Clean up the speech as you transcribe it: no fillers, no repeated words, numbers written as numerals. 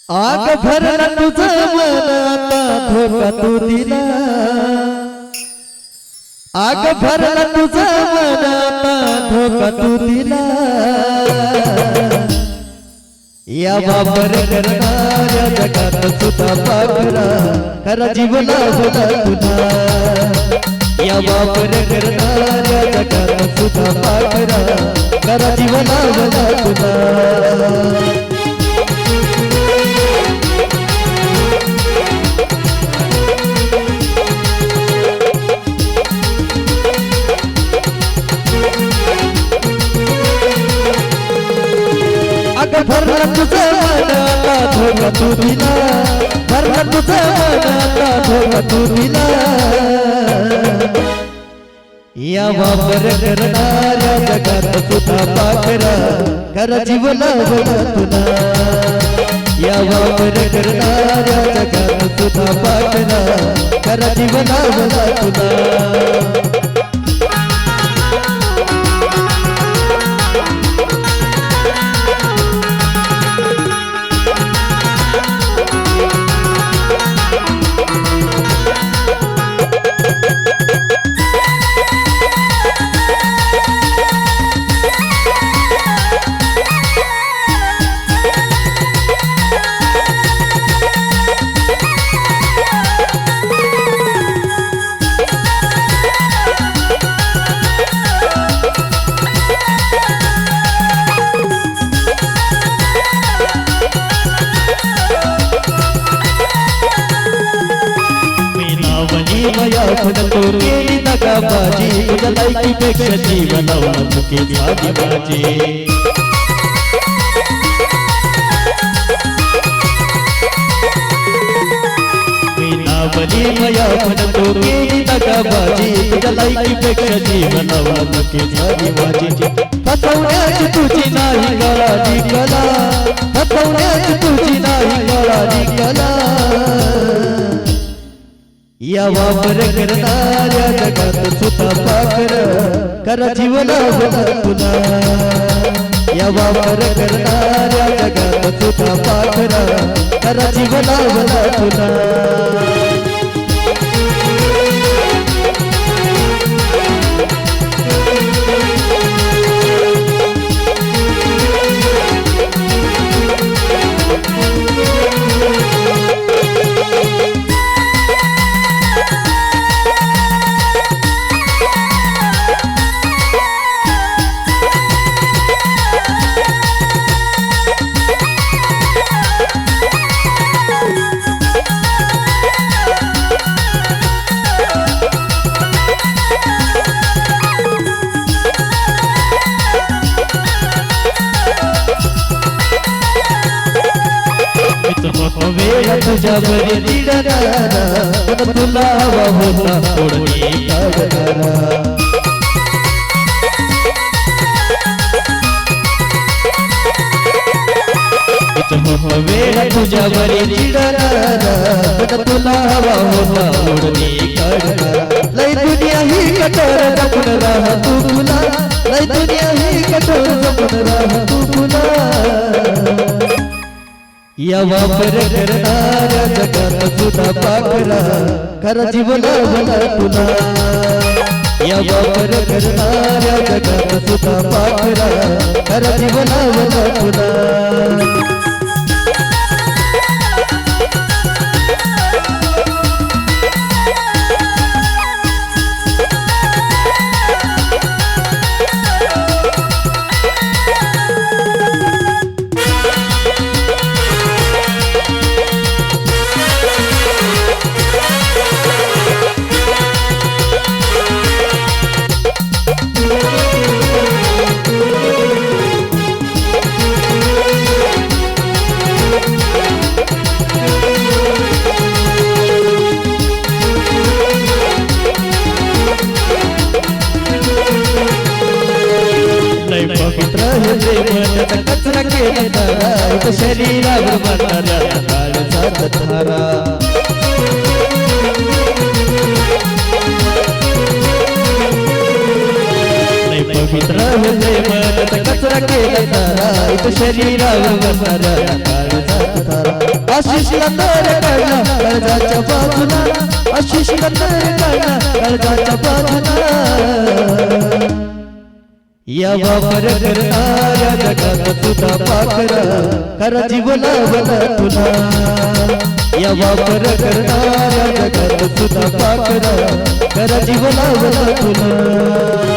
आग भरला तुझं मन आता धोका तू दिला आग भरला तुझं मन आता धोका तू दिला या वापर करणाऱ्या जगात सुद्धा पाखरा खरा जीवना होता तुला या वापर करणाऱ्या जगात सुद्धा पाखरा खरा जीवना होता तुला भरला तुझं मन आता धोका तू दिला भरला तुझं मन आता धोका तू दिला या वापर करणाऱ्या जगात सुद्धा पाखरा खरा जीवना होता तुला या वापर करणाऱ्या जगात सुद्धा पाखरा खरा जीवना होता तुला मया तो केली दगाबाजी तुझ्या लायकीपेक्षा जीवनावर मुके झाली माझी मीनावली मया तो केली दगाबाजी तुझ्या लायकीपेक्षा जीवनावर मुके झाली माझी फसवण्याची तुझी नाही कळाली कला फसवण्याची तुझी नाही कळाली कला या वापर करणाऱ्या जगात सुद्धा पाखरा खरा जीवना होता तुला या वापर करणाऱ्या जगात सुद्धा पाखरा खरा जीवना होता तुला तुझ्यावरी दिडणारा पण तुला हवा होता तोडणी काढणारा वेळ तुझ्यावरी दिडणारा पण तुला हवा होता तोडणी काढणारा लय दुनिया ही कठोर जपून राह तू तुला लय दुनिया ही कठोर जपून राह तू तुला या वापर करणाऱ्या जगात सुद्धा पाखरा खरा जीवना होता तुला या वापर करणाऱ्या जगात सुद्धा पाखरा खरा जीवना होता तुला पवित्र हे प्रेम कचरा केला शरीरावर बनणाऱ्या काळजात धारा पवित्र हे प्रेम दसरा केला तारा इथं शरीरावर बनणाऱ्या काळजात तारा आशिषला तर काढला काळजाच्या बाजूला आशिषला तर काढला काळजाच्या बाजूला या वापर करणाऱ्या जगात सुद्धा पाखरा खरा जीव लावला तुला या वापर करणाऱ्या जगात सुद्धा पाखरा खरा जीव लावला तुला